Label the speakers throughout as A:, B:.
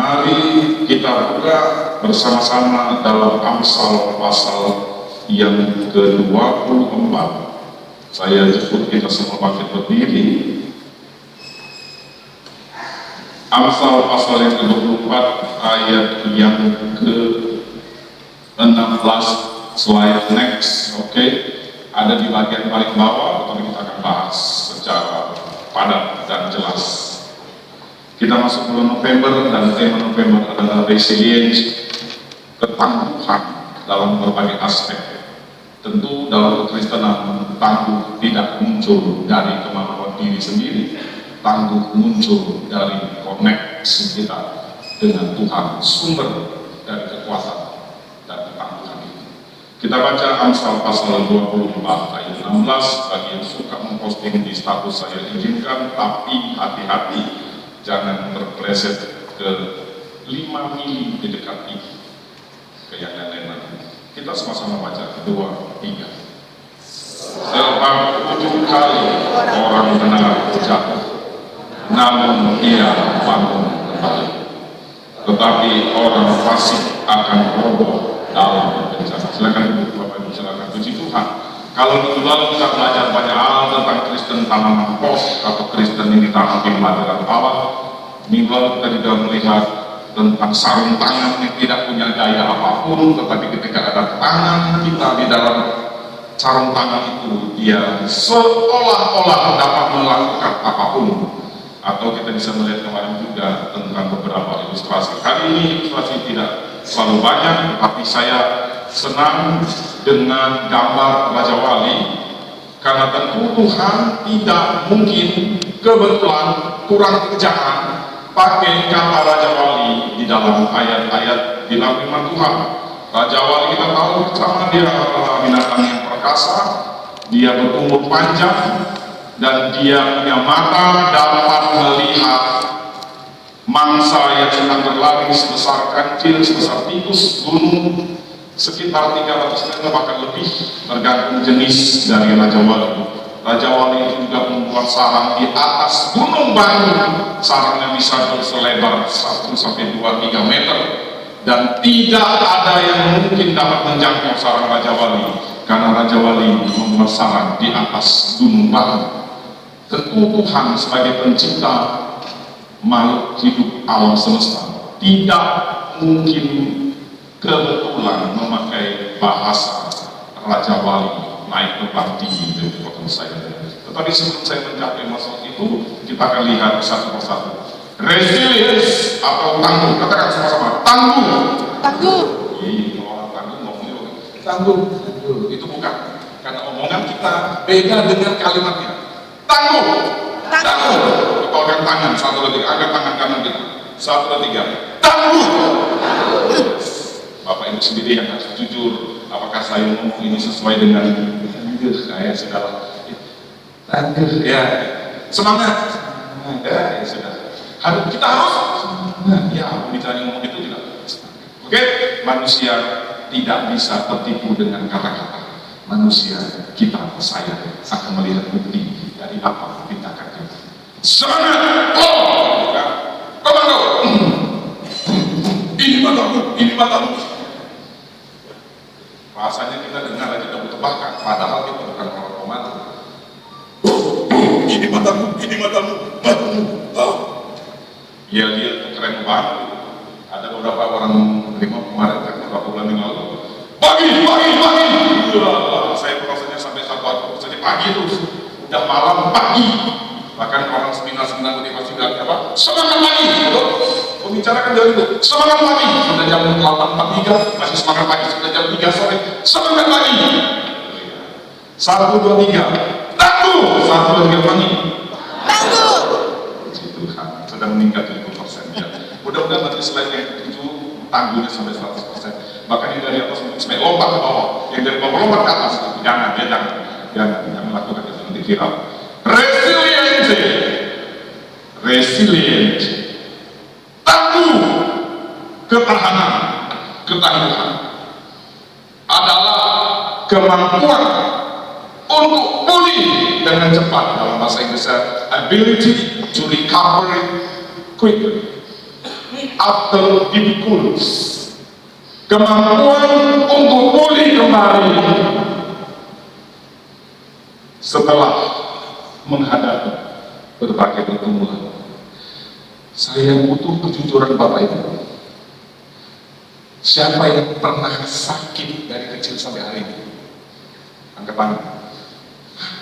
A: Mari kita buka bersama-sama dalam Amsal pasal yang ke-24. Saya jemput kita semua bangkit berdiri. Amsal pasal yang ke-24 ayat yang ke-16, slide next, oke. Ada di bagian paling bawah, tetapi kita akan bahas secara padat dan jelas. Kita masuk bulan November dan tema November adalah resilience, ketangguhan dalam berbagai aspek. Tentu dalam kekristenan, tangguh tidak muncul dari kemampuan diri sendiri, tangguh muncul dari koneksi kita dengan Tuhan, sumber dari kekuatan dan ketangguhan itu. Kita baca Amsal pasal 24 ayat 16, bagi yang suka memposting di status saya izinkan, tapi hati-hati jangan terpeleset ke 5 mili di dekat ini ke yang lain-lain. Kita sama-sama baca 2, 3. Sebab 7 kali orang benar jatuh, namun ia bangun kembali, tetapi orang fasik akan roboh dalam bencana. Silakan duduk Bapak Ibu, silakan puji Tuhan. Kalau minggu lalu kita belajar banyak hal tentang Kristen tanaman pos atau Kristen yang ditanam di pelajaran awal, minggu lalu kita juga melihat tentang sarung tangan yang tidak punya daya apapun, tetapi ketika ada tangan kita di dalam sarung tangan itu, dia seolah-olah dapat melakukan apapun. Atau kita bisa melihat kemarin juga tentang beberapa ilustrasi. Hari ini ilustrasi tidak selalu banyak, tetapi saya senang dengan gambar Raja Wali, karena tentu Tuhan tidak mungkin kebetulan kurang kerjaan pakai kata Raja Wali di dalam ayat-ayat di dalam firman Tuhan. Raja Wali kita tahu bersama, dia adalah binatang yang perkasa, dia berumur panjang, dan dia punya mata dapat melihat mangsa yang sedang berlari sebesar kancil, sebesar tikus gunung, sekitar 300 meter bahkan lebih, tergantung jenis dari Raja Wali. Raja Wali itu juga membuat sarang di atas gunung Batu. Sarangnya bisa berselebar 1-2-3 meter, dan tidak ada yang mungkin dapat menjangkau sarang Raja Wali, karena Raja Wali membuat sarang di atas gunung Batu. Tentu Tuhan sebagai pencipta makhluk hidup alam semesta tidak mungkin kebetulan memakai bahasa Raja Wali naik terbang tinggi dari potong saya. Tetapi sebelum saya mencapai masalah itu, kita akan lihat satu persatu. Resilience atau tangguh, katakan sama-sama, tangguh. Tangguh. Iya, orang tangguh ngomongnya tangguh. Itu bukan, karena omongan kita beda dengan kalimatnya. Tangguh. Tangguh. Keluarkan tangan, 1, 2, 3, angkat tangan kanan kita. 1, 2, 3. Tangguh. Bapak Ibu sendiri yang harus jujur, apakah saya ngomong ini sesuai dengan saya sudah tangguh ya, semangat ya, sudah. Kita harus ya, bicara ngomong itu juga. Oke, manusia tidak bisa tertipu dengan kata-kata. Manusia, kita, saya akan melihat bukti dari apa tindakan kita. Semangat, komando. Ini matamu. Rasanya kita dengar aja tidak butuh bahkan, padahal kita bukan orang komando. Ini matamu. Ya, dia keren banget. Ada beberapa orang menerima kemarin, beberapa bulan yang lalu. Pagi. Saya rasanya sampai 1 saja pagi terus. Udah malam pagi. Bahkan orang seminar motivasi bilang apa? Semangat pagi. Membicarakan dari itu, semangat pagi. Sudah jam 8.43, masih semangat pagi. Sudah jam 3 sore, semangat pagi. 1, 2, 3. Tangguh. 1, 2, 3 pagi. Tangguh. Puji Tuhan, sudah meningkat 70% ya. Mudah-mudahan nanti slide-nya itu tangguhnya sampai 100%. Bahkan yang dari atas mungkin sampai lompat ke bawah, yang dari bawah lompat ke atas. Jangan lakukan itu, nanti viral. Resilient, tangguh, ketangguhan adalah kemampuan untuk pulih dengan cepat. Dalam bahasa Inggrisnya ability to recover quickly. after difficulties, kemampuan untuk pulih kembali setelah menghadapi berbagai pergumulan. Saya butuh kejujuran Bapak Ibu. Siapa yang pernah sakit dari kecil sampai hari ini? Angkat tangan.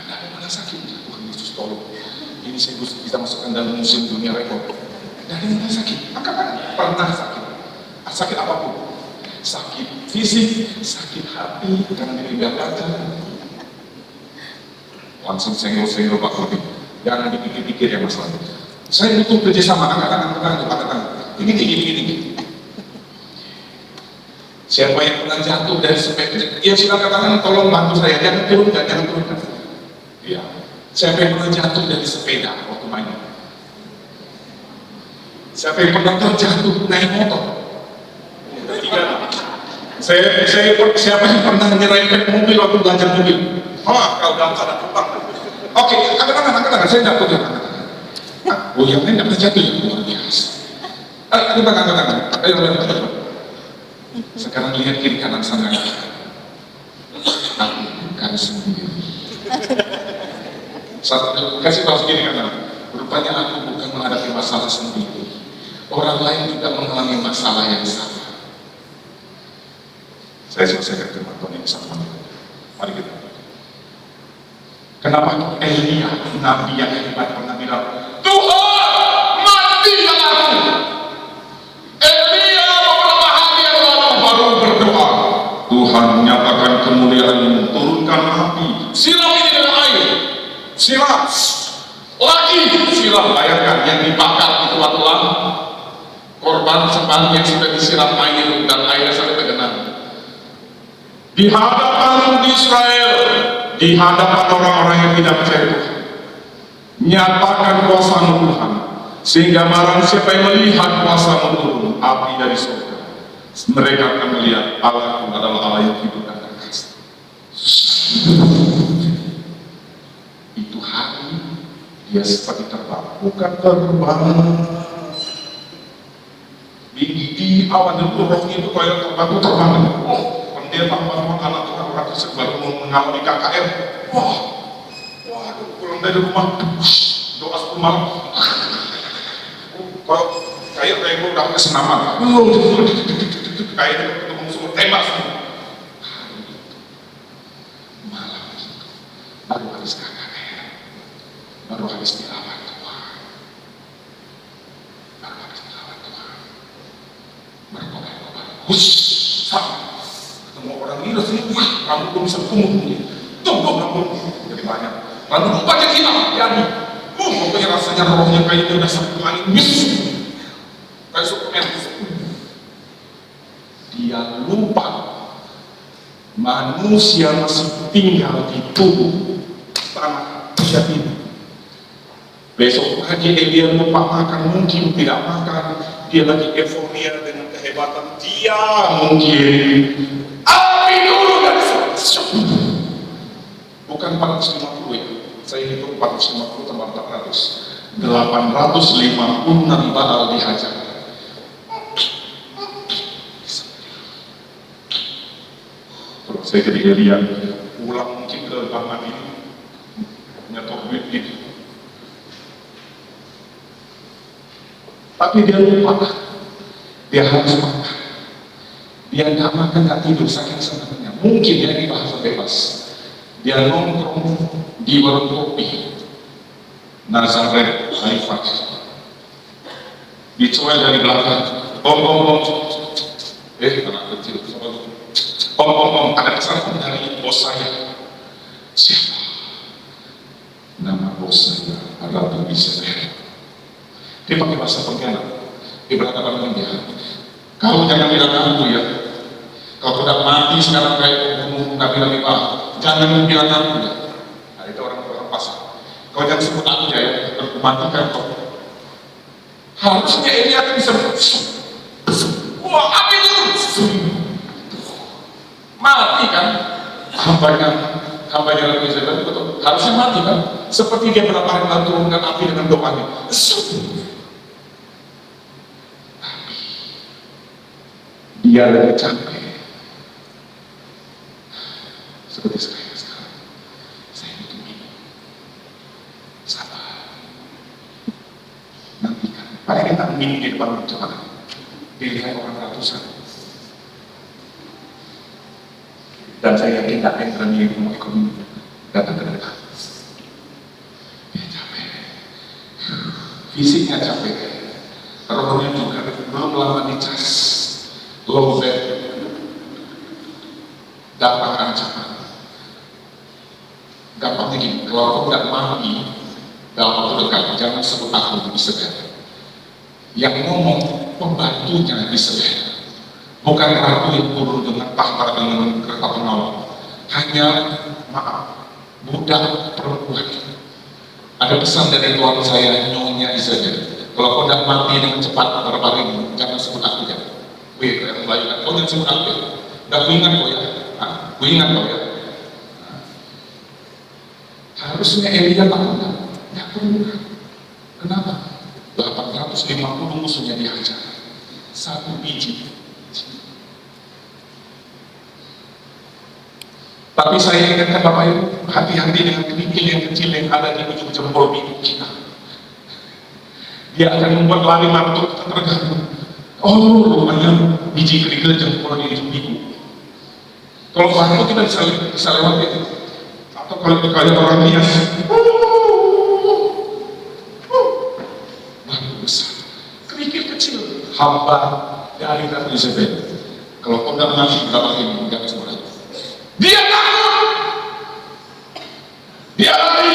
A: Dari mana sakit? Tuhan Yesus tolong. Ini saya bisa masukkan dalam museum dunia rekor. Dari mana sakit? Angkat tangan. Pernah sakit. Sakit apapun. Sakit fisik, sakit hati, karena ditinggal gagal. Langsung senggol-senggol Pak Kodi. Jangan dipikir-pikir ya masalah. Saya butuh kerjasama. Angkat tangan. Ini. Siapa yang pernah jatuh dari sepeda? Ya silakan katakan, tolong bantu saya, jangan turunkan. Ya. Siapa yang pernah jatuh dari sepeda waktu main? Siapa yang pernah terjatuh naik motor? Tiga. Siapa yang pernah nyerempet mobil waktu belajar mobil? Kau dalam keadaan terbang. Oke, angkat tangan, saya jatuh ya. Oh yang lain nggak pernah jatuh ya, luar biasa. Angkat tangan. Ayo. Sekarang lihat kiri kanan sana. Aku bukan sendiri. Kasih tahu kiri kanan. Rupanya aku bukan menghadapi masalah sendiri. Orang lain juga mengalami masalah yang sama. Saya selesaikan firman Tuhan ini sama. Mari kita. Kenapa Elia, nabi yang hebat, pernah bilang, Tuhan, matilah aku. Elia beberapa hari yang lalu baru berdoa, Tuhan menyatakan kemuliaan-Mu, turunkan api, siram ini dengan air, siram lagi, siram. Bayangkan yang dibakar itu adalah korban sembah yang sudah disiram air dan airnya sampai tergenang. Di hadapan Israel, di hadapan orang-orang yang tidak percaya Tuhan, nyatakan kuasa-Mu Tuhan, sehingga barang siapa yang melihat kuasa-Mu turun api dari surga, mereka akan melihat Allah adalah Allah yang hidup dan kekal. Itu hari dia seperti terbang, bukan terbang di awan itu, rohnya itu kayak terbang. Pendeta anak Tuhan orang tersebut baru mengalami KKR. Waduh, pulang dari rumah, doa 10 malam. Kalau kayak gue udah kesenaman, kayak ketemu musuh tembak semua. Malam baru habis KKR, baru habis tilawat Tuhan, berkobar-kobar, sama. Ketemu orang ini rasanya, rambut gue bisa kumut-kumut, rambut jadi banyak, rambut banyak hilang, jadi pokoknya rasanya rohnya kayaknya udah sampai langit, kayak Superman. Dia lupa manusia masih tinggal di tubuh tanah jahat ini. Besok pagi dia lupa makan, mungkin tidak makan, dia lagi euforia dengan kehebatan dia, mungkin api dulu dari bukan 450 ya, saya hitung 450 tambah 400, 850 Nabi Baal dihajar. Terus saya ketika lihat pulang mungkin ke Bang ini nyetok duit gitu, tapi dia lupa dia harus makan. Dia nggak makan, nggak tidur, saking senangnya. Mungkin ya ini bahasa bebas. Dia nongkrong di warung kopi Nazaret Haifat, dicuel dari belakang, om, anak kecil, om, ada pesan dari bos saya. Siapa? Nama bos saya Ratu Israel. Dia pakai bahasa pengkhianat. Dia berkata dengan dia, kau jangan bilang aku ya, kau sudah mati sekarang kayak nabi-nabi Baal, jangan bilang aku ya. Nah itu orang pasar. Kau jangan sebut aku ya, aku matikan kau. Harusnya ini akan bisa, wah api itu mati kan? Hambanya Nabi Israel betul, harusnya mati kan? Seperti dia berapa hari lalu turunkan api dengan doanya. Dia lagi capek. Seperti saya sekarang. Saya butuh minum. Sabar. Nantikan. Paling kita minum di depan jemaat. Dilihat orang ratusan. Dan saya yakin tak ada yang berani mau ikut datang ke dekat. Dia capek. Fisiknya capek. Rohnya juga belum lama dicas. Low fat. Dapat ancaman. Gampangnya gini, kalau kau nggak mati dalam waktu dekat, jangan sebut aku bisa lihat. Yang ngomong pembantunya bisa lihat. Bukan ratu yang turun dengan tahta dengan kereta pengawal. Hanya, maaf, budak perempuan. Ada pesan dari Tuhan saya, Nyonya Isabel. Kalau kau tidak mati dengan cepat pada ini, jangan sebut aku ya. Wih, yang Melayu kan, kau jangan sebut aku ya. Dan ku ingat kau ya. Ku ingat kau ya. Harusnya Elia takut. Ya pernah. Kenapa? 850 musuhnya dihajar. 1 biji. Tapi saya ingatkan Bapak Ibu, hati-hati dengan kerikil yang kecil yang ada di ujung jempol minggu kita. Dia akan membuat lari mantuk kita terganggu. Oh, rupanya biji kerikil jempol di ujung minggu. Kalau mantuk kita bisa lewat itu. Atau kalau orang bias, mantuk besar. Kerikil kecil, hamba dari Ratu Isabel. Kalau kau tidak mengerti berapa ini, tidak bisa mulai. Dia takut, dia lari.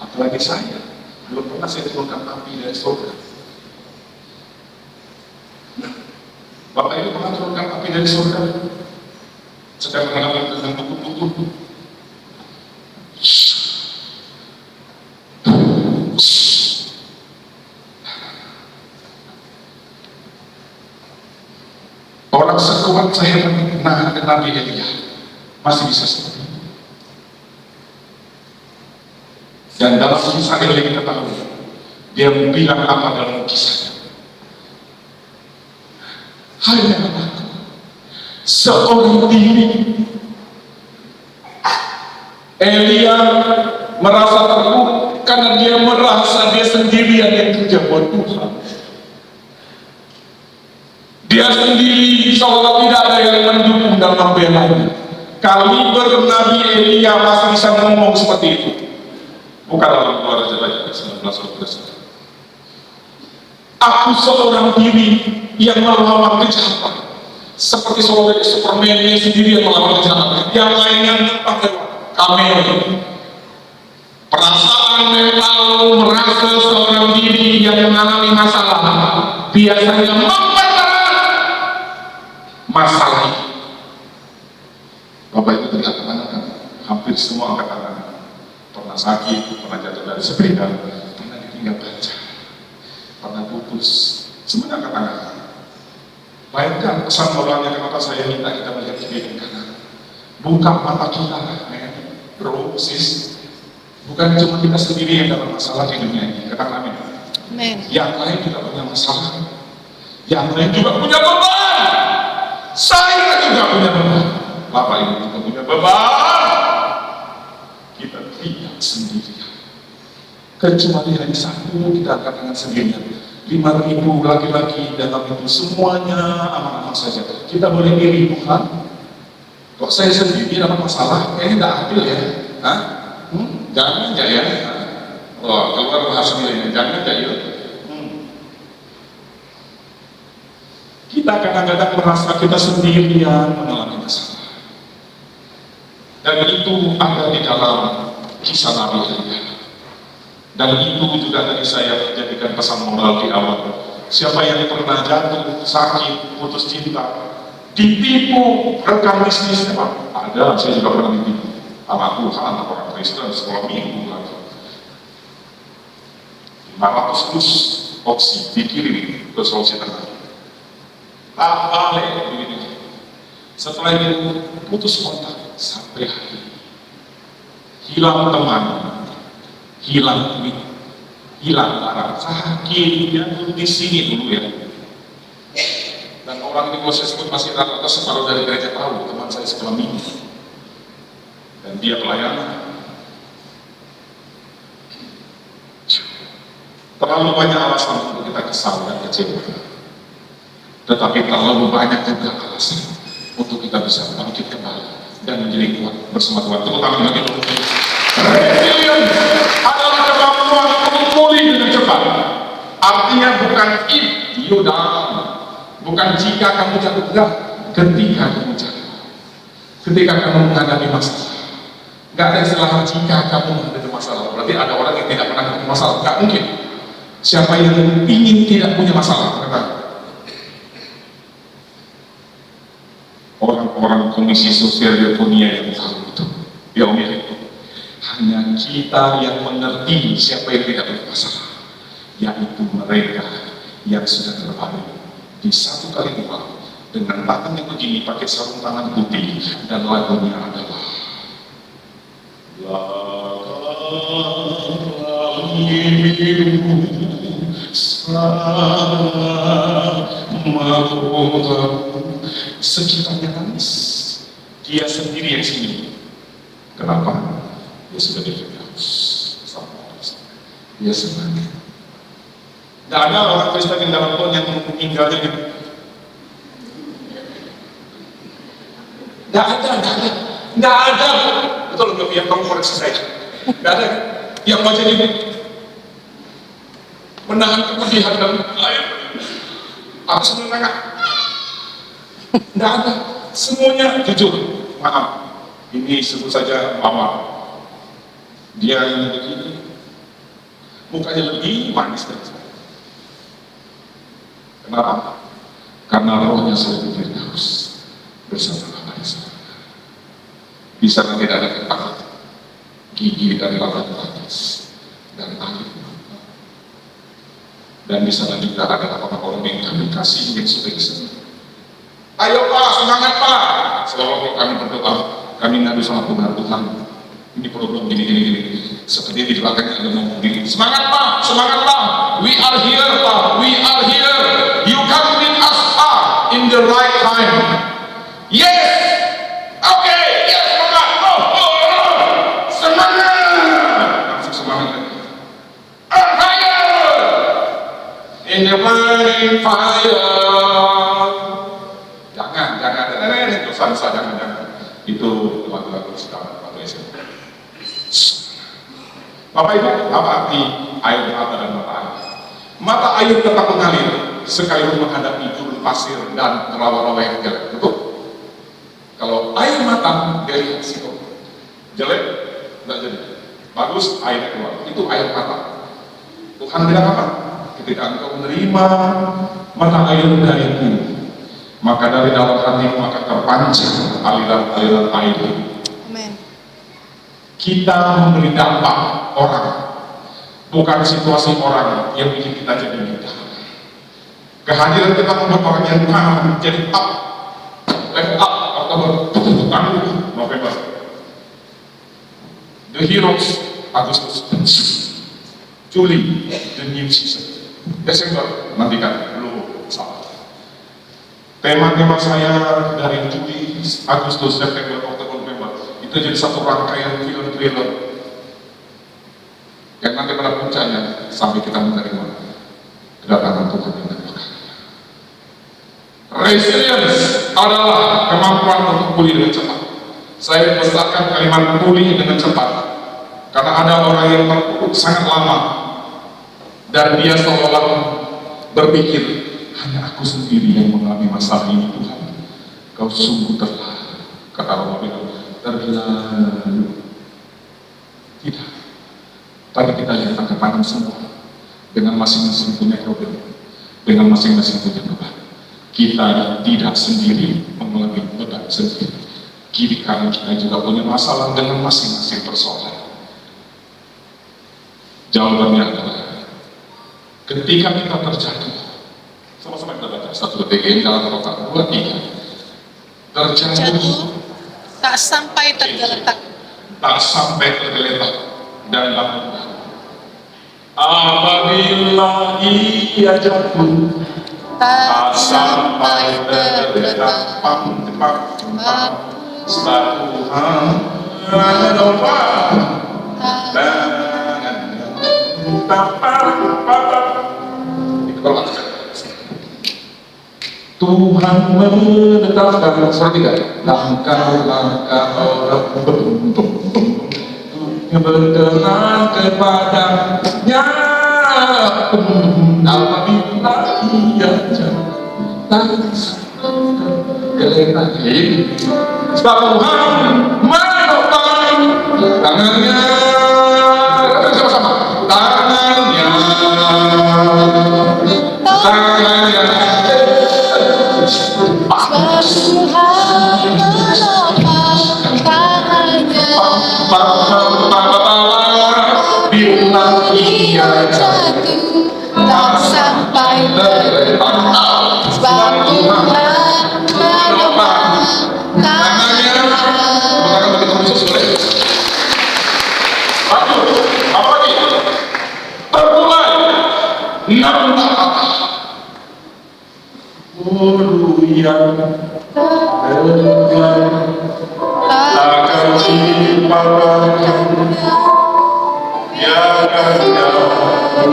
A: Apalagi saya, belum pernah saya turunkan api dari surga. Nah, Bapak Ibu pernah turunkan api dari surga? Sedang menghadapi dengan buku-buku. Orang sekuat saya pernah dengan Nabi Elia masih bisa seperti itu. Dan dalam kisah Elia kita tahu dia bilang apa dalam kisahnya. Hanya aku seorang diri. Elia merasa terpuruk karena dia merasa dia sendirian yang kerja buat Tuhan. Dia sendiri seolah tidak ada yang mendukung dan membelanya. Kaliber Nabi Elia masih bisa ngomong seperti itu. Bukan dalam Keluaran Raja 19 Aku seorang diri yang melawan kejahatan. Seperti seorang Superman yang sendiri yang melawan kejahatan. Yang lainnya pakai kamera. Perasaan mental merasa seorang diri yang mengalami masalah biasanya masalah itu. Bapak Ibu tidak tangan, hampir semua angkat tangan. Pernah sakit, pernah jatuh dari sepeda, pernah ditinggal pacar, pernah putus, semua angkat tangan. Bayangkan pesan moralnya kenapa saya minta kita melihat kiri kanan. Buka mata kita, bro, sis. Bukan cuma kita sendiri yang dalam masalah di dunia ini. Katakan amin. Yang lain juga punya masalah. Yang lain juga punya beban. Saya juga punya beban. Bapak Ibu juga punya beban. Kita tidak sendirian. Kecuali hanya satu kita angkat tangan sendirian. 5.000 laki-laki dalam itu semuanya aman-aman saja. Kita boleh diri Tuhan. Kok saya sendiri dalam masalah? Kayaknya tidak adil ya. Hah? Jangan aja ya. Oh, keluar bahasa milenial. Jangan aja ya. Kita kadang-kadang merasa kita sendirian mengalami masalah. Dan itu ada di dalam kisah Nabi Elia. Dan itu juga tadi saya jadikan pesan moral di awal. Siapa yang pernah jatuh, sakit, putus cinta, ditipu rekan bisnisnya, Pak? Ada, saya juga pernah ditipu. Anak Tuhan, orang Kristen, sekolah minggu lagi. 500 dus opsi dikirim ke Sulawesi Tengah. Tak balik begini. Setelah itu putus kontak sampai hari ini. Hilang teman, hilang duit, hilang barang, sakit, ya di sini dulu ya. Dan orang ini kalau saya sebut masih rata-rata separuh dari gereja tahu, teman saya sekolah minggu. Dan dia pelayan. Terlalu banyak alasan untuk kita kesal dan kecewa. Tetapi terlalu banyak juga alasan untuk kita bisa bangkit kembali dan menjadi kuat bersama Tuhan. Terutama bagi resilience adalah kemampuan untuk pulih dengan cepat. Artinya bukan if you down, bukan jika kamu jatuh, enggak, ketika kamu jatuh, ketika kamu menghadapi masalah. Enggak ada istilah jika kamu menghadapi masalah. Berarti ada orang yang tidak pernah menghadapi masalah. Enggak mungkin. Siapa yang ingin tidak punya masalah? Karena orang-orang komisi sosial Diakonia yang tahu itu, ya Om ya, hanya kita yang mengerti siapa yang tidak punya masalah, yaitu mereka yang sudah terbaring di 1x2 dengan tangan yang begini pakai sarung tangan putih, dan lagunya adalah sekitarnya nangis, dia sendiri yang sini. Kenapa? Dia sudah difirdaus sama Allah. Dia senang. Tidak ada orang Kristen yang dalam Tuhan yang meninggalnya gitu. Tidak ada. Betul belum ya? Kamu koreksi saya. Tidak ada. Yang baca ini menahan kepedihan dan air. Aku senang. Tidak ada. Semuanya jujur. Maaf. Ini sebut saja Mama. Dia yang begini. Mukanya lebih manis dari saya. Kenapa? Karena rohnya sudah difirdaus bersama Allah di sana. Di sana tidak ada ketakutan, gigi dari lalat atas dan air. Dan di sana juga ada orang-orang yang kami kasih yang sudah disana. Ayo Pak, semangat Pak. Selalu kami berdoa, kami ngadu sama Tuhan. Ini program gini. Seperti di belakangnya ada ngomong begini. Semangat Pak. We are here Pak. We are here. You come with us Pak in the right time. Yes. Okay. Yes Pak. Semangat. Langsung semangat lagi. On fire. In the burning fire. Jangan. Itu lagu-lagu sekarang waktu SMP. Bapak Ibu, apa arti air mata dan mata air? Mata air tetap mengalir sekalipun menghadapi gurun pasir dan rawa-rawa yang jelek. Betul? Kalau air mata dari hasil jelek, tidak jadi. Bagus, air keluar. Itu air mata. Tuhan bilang apa? Ketika engkau menerima mata air dari Tuhan, maka dari dalam hatimu akan terpancar aliran-aliran air.
B: Amen.
A: Kita memberi dampak orang, bukan situasi orang yang bikin kita jadi mudah. Kehadiran kita membuat orang yang down jadi up, level up, Oktober, November. The Heroes, Agustus, Juli, the new season. Desember, nantikan, belum salah. Tema-tema saya dari Juli, Agustus, September, Oktober, November itu jadi satu rangkaian film thriller yang nanti pada puncaknya sampai kita menerima kedatangan Tuhan yang dari belakang. Resilience adalah kemampuan untuk pulih dengan cepat. Saya besarkan kalimat pulih dengan cepat karena ada orang yang terpuruk sangat lama dan dia seolah berpikir, hanya aku sendiri yang mengalami masalah ini Tuhan. Kau sungguh terlalu, kata Allah bilang, terlalu. Tidak. Tadi kita lihat angkat tangan semua dengan masing-masing punya problem, dengan masing-masing punya beban. Kita tidak sendiri mengalami beban sendiri. Kiri kanan kita juga punya masalah dengan masing-masing persoalan. Jawabannya adalah ketika kita terjatuh, sama-sama kita baca 1 Detik dalam kotak 2, 3. Terjatuh,
B: tak sampai tergeletak,
A: dan bangun. Apa Apabila ia jatuh, tak sampai terletak sebab Tuhan menopang tangannya. Tuhan menetapkan langkah-langkah orang yang berkenan kepadanya. Apabila ia jatuh, sebab Tuhan menopang tangannya. Sama-sama, tangannya.
B: Sebab Tuhan menopang tangannya.
A: Bila ia
B: Jatuh tak sampai terletak. Sebab Tuhan menopang tangannya.
A: Apa lagi? Terpulai 6 kata. Guru yang akan dipandang,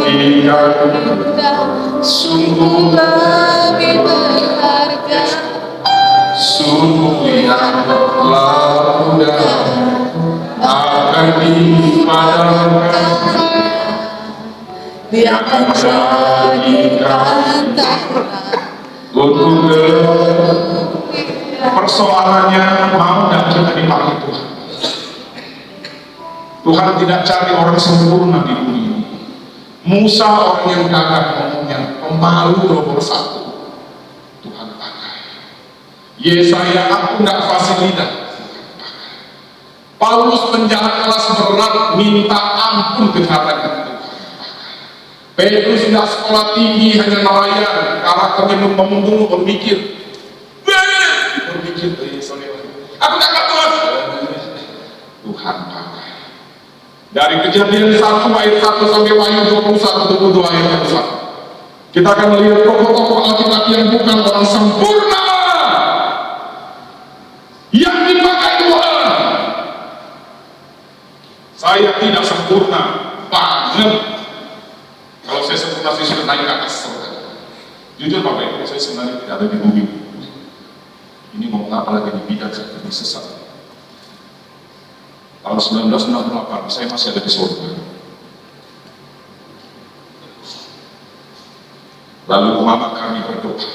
A: yang sungguh
B: lebih berharga.
A: sungguh yang mudah akan dipandangkan.
B: Dia akan jadikan terang.
A: Untuk persoalannya mau dan kita dipakai Tuhan. Tuhan tidak cari orang sempurna di dunia. Musa orang yang gagah ngomongnya, pemalu nomor 1. Tuhan pakai. Yesaya aku tidak fasih lidah. Paulus penjahat kelas berat minta ampun kejahatannya. Petrus tidak sekolah tinggi, hanya nelayan, karakternya membunuh, berpikir, aku tak Tuhan. Tuhan pakai. Dari Kejadian 1 ayat 1 sampai Wahyu 21-22 ayat 1. Kita akan melihat tokoh-tokoh Alkitab yang bukan orang sempurna yang dipakai Tuhan. Saya tidak sempurna banget. Kalau saya sempurna, saya sudah naik ke atas surga. Jujur Bapak Ibu, saya sebenarnya tidak ada di bumi. Ini mau apa lagi di bidang saya jadi sesat. Tahun 1968, saya masih ada di surga. Lalu mama kami berdoa.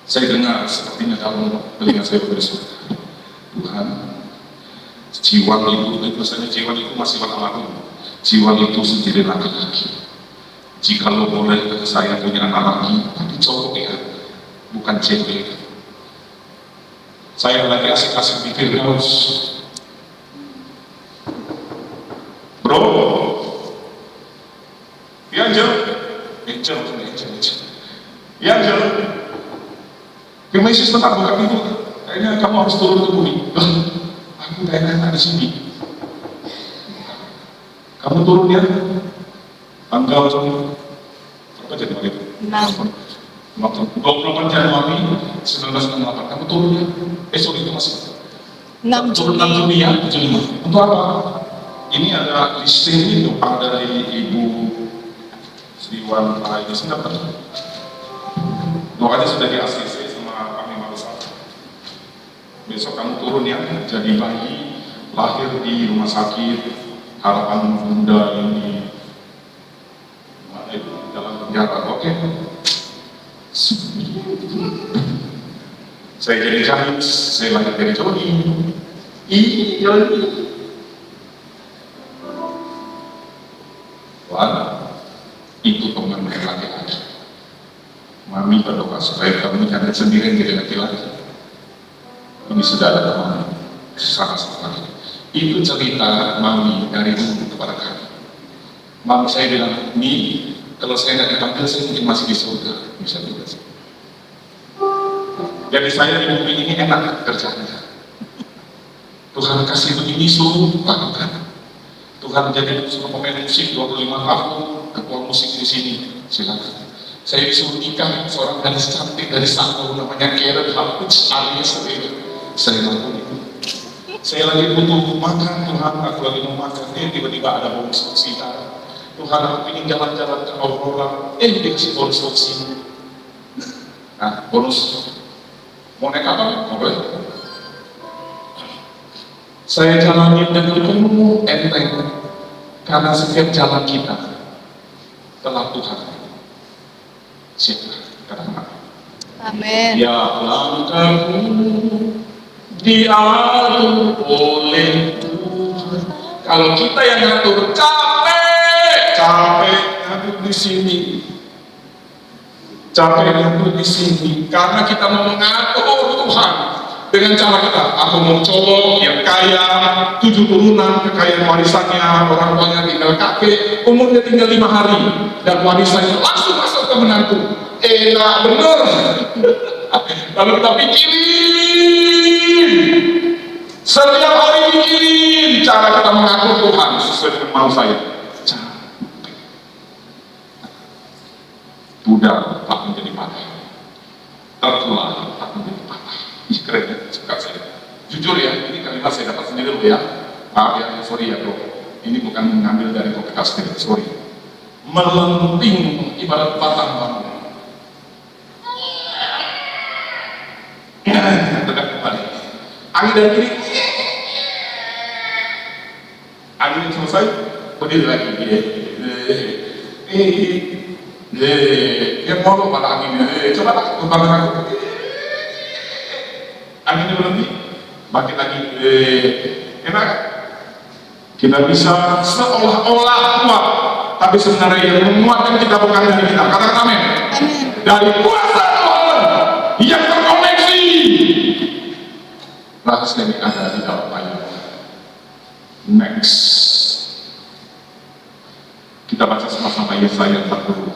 A: Saya dengar sepertinya dalam telinga saya berdoa. Tuhan, jiwa itu saja jiwa itu masih alami. Jiwa itu sendiri laki-laki. Jika lo boleh saya punya anak lagi, tapi cowok ya, bukan cewek. Saya lagi asik-asik pikir terus. Bro, ya Angel, ya Angel, Yesus tetap buka pintu. Kayaknya kamu harus turun ke bumi. Aku gak enak di sini. Kamu turun ya, tanggal berapa jadi Maret? 28 Januari 1968. Kamu turun ya? Sorry itu masih
B: 6
A: turun 6 Juni ya, 75. Untuk apa? Ini ada listing itu dari Ibu Sriwan Rahayu Singapura. Doanya sudah di ACC sama kami Marusa. Besok kamu turun ya, jadi bayi lahir di rumah sakit Harapan Bunda ini mana itu dalam penjara. Oke. Saya jadi James, saya lahir dari Joni. Joni. Wah, itu teman laki-laki. Mami berdoa supaya kamu jangan sendirian jadi laki-laki. Ini sudah ada teman sangat-sangat. Itu cerita Mami dari dulu kepada kami. Mami saya bilang, Mi, kalau saya tidak dipanggil, saya mungkin masih di surga. Bisa juga sih. Jadi saya di bumi ini enak kerjanya. Tuhan kasih begini suruh lakukan. Tuhan jadi suruh pemain musik 25 tahun, ketua musik di sini, silakan. Saya disuruh nikah seorang gadis cantik dari Sanggup namanya Karen Hapus alias saya lakukan itu. Saya lagi butuh makan Tuhan, aku lagi mau makan, tiba-tiba ada bonus oksigen. Tuhan aku ingin jalan-jalan ke Aurora, dikasih bonus oksigen. Nah, bonus mau naik apa? Boleh. Saya jalani dengan penuh enteng, karena setiap jalan kita telah Tuhan. Siapa? Katakan.
B: Amin.
A: Ya langkahmu diatur oleh Tuhan. Kalau kita yang ngatur, capek ngatur di sini. Capek ngatur di sini karena kita mau mengatur Tuhan dengan cara kita. Aku mau cowok yang kaya, 7 turunan, kekayaan warisannya orang tuanya tinggal kakek, umurnya tinggal 5 hari dan warisannya langsung masuk ke menantu. Enak bener. Lalu kita pikirin, setiap hari pikirin cara kita mengatur Tuhan sesuai dengan mau saya. Capek. Budak tak menjadi patah, tertular tak menjadi patah. Ih keren ya, suka saya. Jujur ya, ini kalimat saya dapat sendiri loh ya. Maaf ya, sorry ya bro. Ini bukan mengambil dari kopi kastil, sorry. Melenting ibarat batang bambu. Tegak kembali. Angin dari kiri. Angin selesai, berdiri lagi. Dia ngomong pada anginnya. Coba tak kembangkan aku. Anginnya berhenti, bangkit lagi. Enak. Kita bisa seolah-olah kuat, tapi sebenarnya yang menguatkan kita bukan dari kita. Katakan amin.
B: Amin.
A: Dari kuasa Tuhan yang terkoneksi. Rahasia ini ada di dalam ayat. Next, kita baca sama-sama Yesaya 40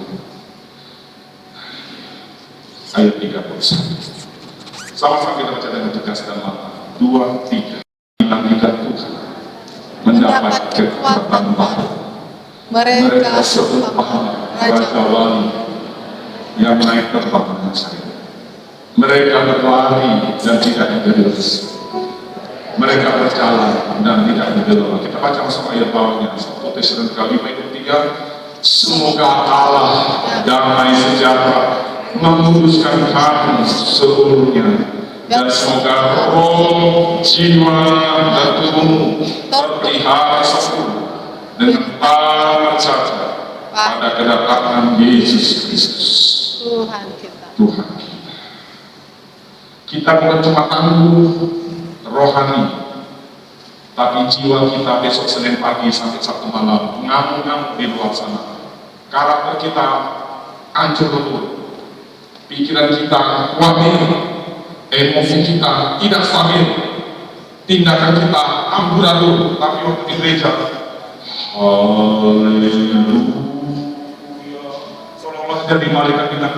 A: ayat 31. Sama-sama kita baca dengan tegas dan lantang. 2, 3. Kita Tuhan mendapat kekuatan baru.
B: Mereka
A: serupa Raja Wali yang naik terbang dengan saya. Mereka berlari dan tidak digerus. Mereka berjalan dan tidak digerus. Kita baca masuk ayat bawahnya. 1 Tesalonika 5 ayat 3. Semoga Allah damai sejahtera menguduskan hati seluruhnya, dan semoga roh, jiwa, dan tubuhmu terpelihara sempurna dengan taat saja pada kedatangan Yesus Kristus.
B: Tuhan kita.
A: Tuhan kita. Kita bukan cuma tangguh rohani, tapi jiwa kita besok Senin pagi sampai Sabtu malam ngamuk-ngamuk di luar sana. Karakter kita hancur lebur, pikiran kita wabil, emosi kita tidak stabil, tindakan kita amburadul. Tapi waktu di gereja, haleluya, seolah-olah jadi malaikat kita.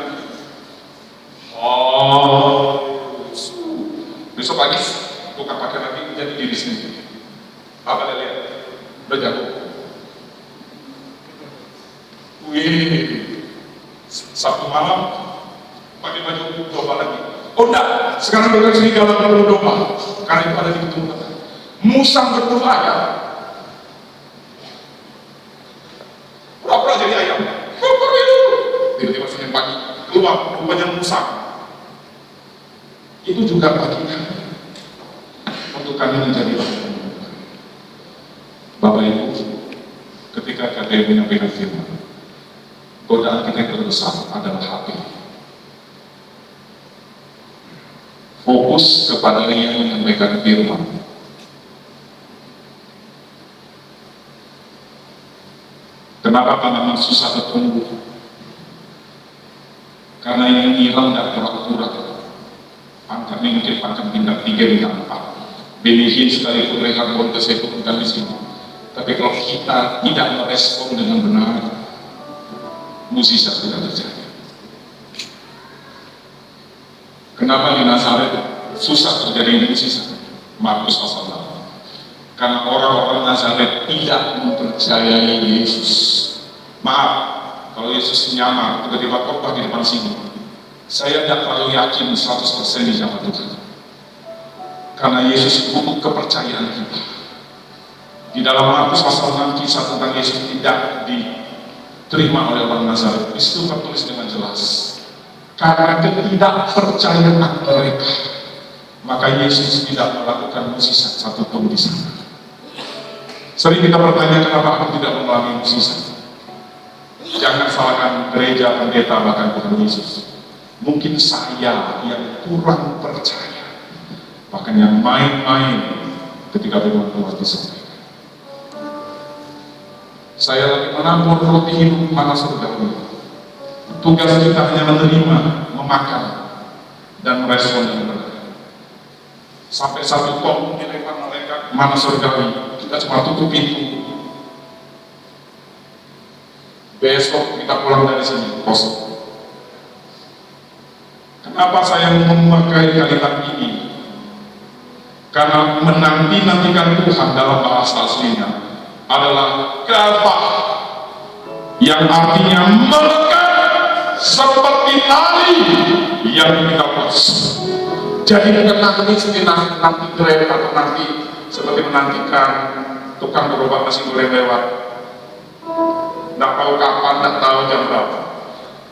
A: Besok pagi tukar pakai lagi jadi diri sendiri. Apa lihat? Udah jago. Wih, Sabtu malam pakai baju domba lagi. Oh enggak, sekarang udah sini galau baju domba karena itu ada di keturunan. Musang bertelur ayam, pura-pura jadi ayam. Tiba-tiba Senin pagi keluar rupanya musang. Itu juga bagi kami, untuk kami menjadi bagian. Bapak Ibu, ketika KTM menyampaikan firman, godaan kita yang terbesar adalah hati. Fokus kepada yang menyampaikan firman. Kenapa tanaman susah bertumbuh? Karena yang hilang dan kurang-kurang. Angkanya mungkin akan pindah 3 hingga 4. Benih sekalipun mereka kontes itu bukan di sini. Tapi kalau kita tidak merespon dengan benar, mukjizat tidak terjadi. Kenapa di Nazaret susah terjadi mukjizat? Markus pasal 8. Karena orang-orang Nazaret tidak mempercayai Yesus. Maaf, kalau Yesus nyamar tiba-tiba khotbah di depan sini, saya tidak terlalu yakin 100% di zaman Tuhan. Karena Yesus butuh kepercayaan kita. Di dalam Markus pasal 6 kisah tentang Yesus tidak diterima oleh orang Nazaret. Di situ tertulis dengan jelas. Karena ketidakpercayaan mereka, maka Yesus tidak melakukan mukjizat satupun di sana. Sering kita bertanya kenapa aku tidak mengalami mukjizat. Jangan salahkan gereja, pendeta, bahkan Tuhan Yesus. Mungkin saya yang kurang percaya. Bahkan yang main-main ketika firman Tuhan disampaikan. Saya lagi menabur roti hidup mana surgawi. Tugas kita hanya menerima, memakan, dan merespon dengan benar. Sampai satu tong dilempar malaikat mana surgawi, kita cuma tutup pintu. Besok kita pulang dari sini kosong. Kenapa saya memakai kalimat ini? Karena menanti-nantikan Tuhan dalam bahasa aslinya adalah kafah, yang artinya melekat seperti tali yang dilepas. Jadi bukan nanti grab atau nanti seperti menantikan tukang gerobak nasi goreng lewat. Tidak tahu kapan, tidak tahu jam berapa.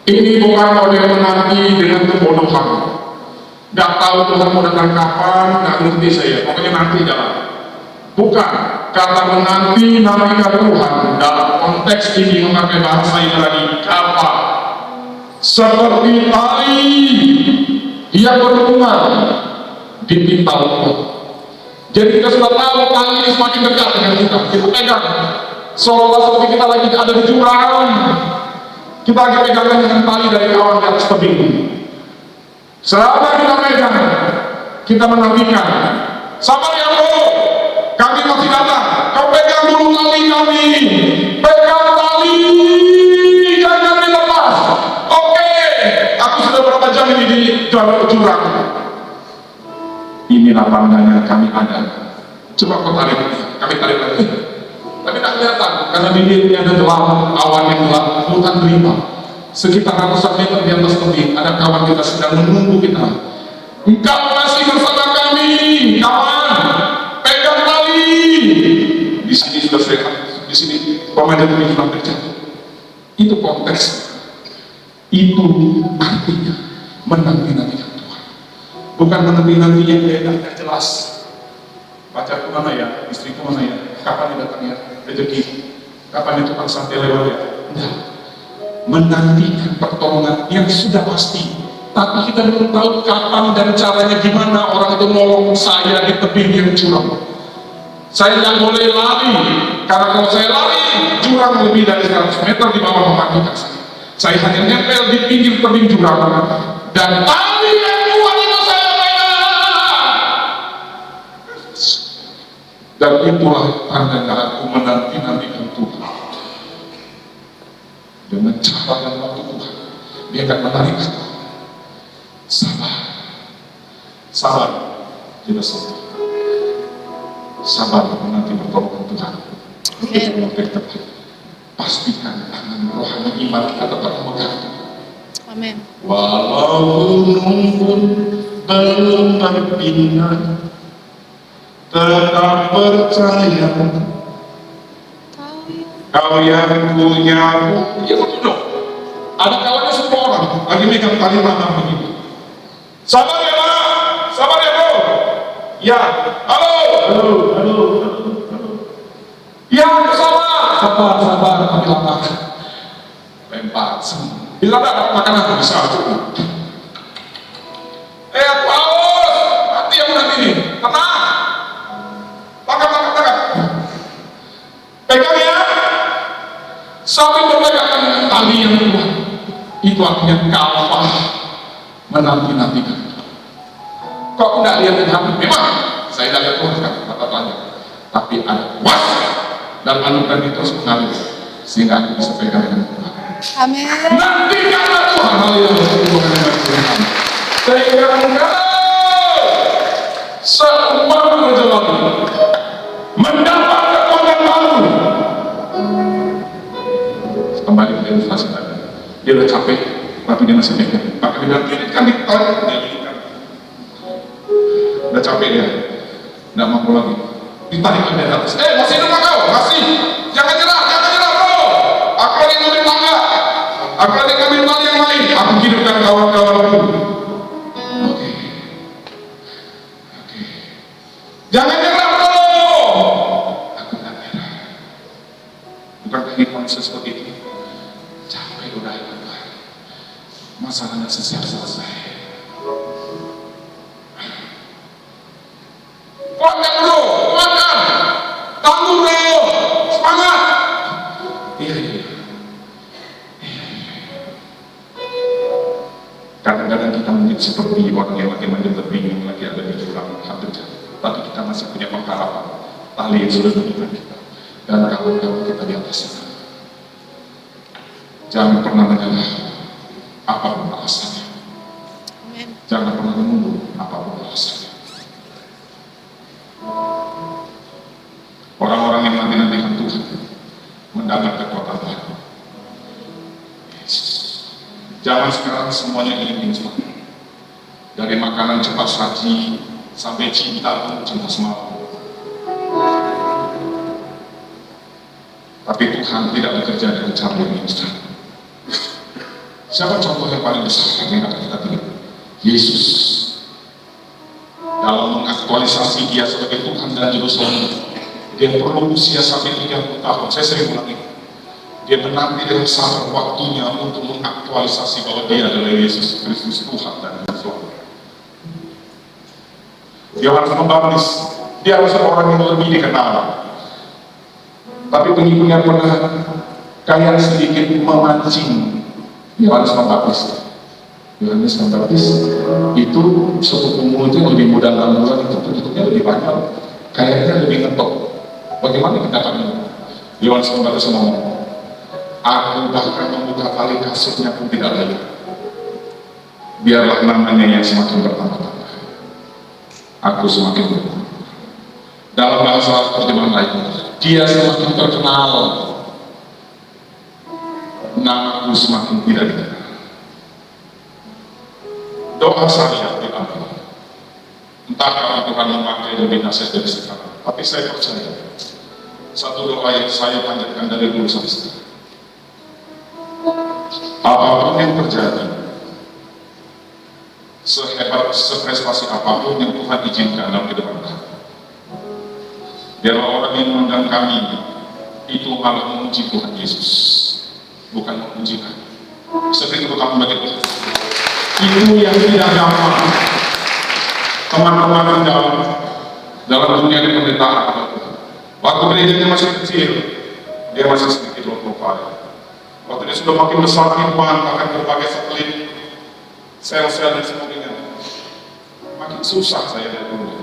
A: Ini bukan model menanti dengan kebodohan. Tidak tahu Tuhan mau datang kapan, nggak ngerti saya. Pokoknya nanti jalan. Bukan, kata menanti-nantikan Tuhan dalam konteks ini memakai bahasa Ibrani kapa, seperti tali yang berhubungan di pintal Allah. Jadi kita sudah tahu tali ini semakin dekat dengan kita pegang. Seolah seperti kita lagi ada di jurang. Kita lagi pegangkan dengan tali dari awan di atas tebing. Selama kita pegang, kita menantikan. Sabar ya bro, kami masih datang. Kau pegang dulu tali kami. Pegang tali, jangan dilepas. Oke, aku sudah berapa jam ini di jurang. Inilah tandanya kami ada. Coba kau tarik, kami tarik lagi. Tapi tak kelihatan, karena di diri ada gelap, awan yang gelap, hutan rimbang. Sekitar ratusan meter di atas tebing, ada kawan kita sedang menunggu kita. Engkau masih bersama kami, kawan. Pegang tali. Di sini sudah sehat, di sini pemain tebing sudah terjatuh. Itu konteks. Itu artinya menanti-nantikan Tuhan. Bukan menanti-nanti yang tidak jelas. Pacarku mana ya, istriku mana ya, kapan dia datang ya, rezeki, kapan dia tukang sate lewat ya. Enggak. Menantikan pertolongan yang sudah pasti, tapi kita belum tahu kapan dan caranya gimana orang itu nolong saya di tebing yang curam. Saya tidak boleh lari, karena kalau saya lari, jurang lebih dari 100 meter di bawah mematikan saya. Saya hanya nempel di pinggir tebing jurang, dan tali yang kuat itu saya pegang. Dan itulah tandanya aku menanti-nantikan Tuhan. Dengan cara dan waktu Tuhan, dia akan menarik kita. Sabar, sabar, kita sabar. Sabar menanti pertolongan Tuhan. Pastikan tangan rohani iman kita tetap memegang.
B: Amin.
A: Walau gunung pun belum berpindah, tetap percaya. Kau yang punya, ya betul dong. Ada kawannya semua orang lagi megang tali mana begitu. Sabar ya Pak, sabar ya Bro. Ya, halo. Ya bersama. Sabar, kami lapar. Lempar. Bila ada makanan bisa cukup. Aku haus, mati yang nanti ini. Tenang. Tangkap. Pegang ya. Sambil berpegangan dengan tali yang kuat, itu artinya kafah, menanti-nantikan. Kok tidak lihat dengan memang saya tidak lihat Tuhan kan kata tanya, tapi ada kuasa dan anugerah itu terus mengalir sehingga aku bisa pegang dengan Tuhan.
B: Amin.
A: Nantikanlah Tuhan, haleluya. Sehingga engkau seumpama berjalan kembali ke ilustrasi tadi. Dia udah capek, tapi dia masih pegang. Maka dia bilang, ini kan ditarik, dia lilitkan. Udah capek dia, nggak mampu lagi. Ditarik ke atas, masih hidup kau, masih. Jangan nyerah bro. Aku lagi ngambil tangga, aku lagi ngambil tali yang lain. Aku hidupkan kawan-kawanku. Oke. Jangan nyerah bro. Aku nggak nyerah. Bukan kehidupan seperti itu. Capek udah hidup. Masalahnya selesai. Kuatkan bro, kuatkan. Tangguh bro, semangat. Iya. Kadang-kadang kita menjadi seperti orang yang lagi terbingung, lagi ada di jurang hampir jatuh. Tapi kita masih punya pengharapan. Tali yang sudah diberikan kita dan kawan-kawan kita di atas sana. Jangan pernah menyerah apapun alasannya.
B: Amin.
A: Jangan pernah menunggu apapun alasannya. Orang-orang yang nanti-nantikan Tuhan mendapat kekuatan baru. Yesus. Jangan sekarang semuanya ingin instan. Dari makanan cepat saji sampai cinta semalam. Tapi Tuhan tidak bekerja dengan cara yang instan. Siapa contoh yang paling besar yang akan kita lihat? Yesus. Dalam mengaktualisasi dia sebagai Tuhan dan Juru Selamat, dia perlu usia sampai 30 tahun. Saya sering ulangi. Dia menanti dengan sabar waktunya untuk mengaktualisasi bahwa dia adalah Yesus Kristus Tuhan dan Juru Selamat. Dia harus membaptis. Dia harus orang yang lebih dikenal. Tapi pengikutnya pernah kayak sedikit memancing. Dia harus membaptis. Yohanes Pembaptis itu sepupu mulutnya lebih mudah ngangguran, itu bentuknya lebih banyak, kayaknya lebih ngetok. Bagaimana pendapatnya? Yohanes Pembaptis ngomong, aku bahkan membuka tali kasurnya pun tidak lagi. Biarlah namanya yang semakin bertambah-tambah, aku semakin berkurang. Dalam bahasa terjemahan lain, dia semakin terkenal, namaku semakin tidak dikenal. Doa saya diambil. Entah kalau Tuhan memakai lebih nasihat dari sekarang, tapi saya percaya satu doa yang saya panjatkan dari dulu sampai sekarang. Apapun yang terjadi, sehebat, seprestasi apapun yang Tuhan izinkan dalam kehidupan kami, biarlah orang yang memandang kami itu malah memuji Tuhan Yesus, bukan memuji kami. Seperti itu kami bagi Tuhan. Itu yang tidak gampang. Teman-teman dalam dunia di pemerintahan. Waktu gerejanya masih kecil, dia masih sedikit low profile. Waktu dia sudah makin besar, makin berbagai satelit, sel-sel dan sebagainya, makin susah saya dari dulu.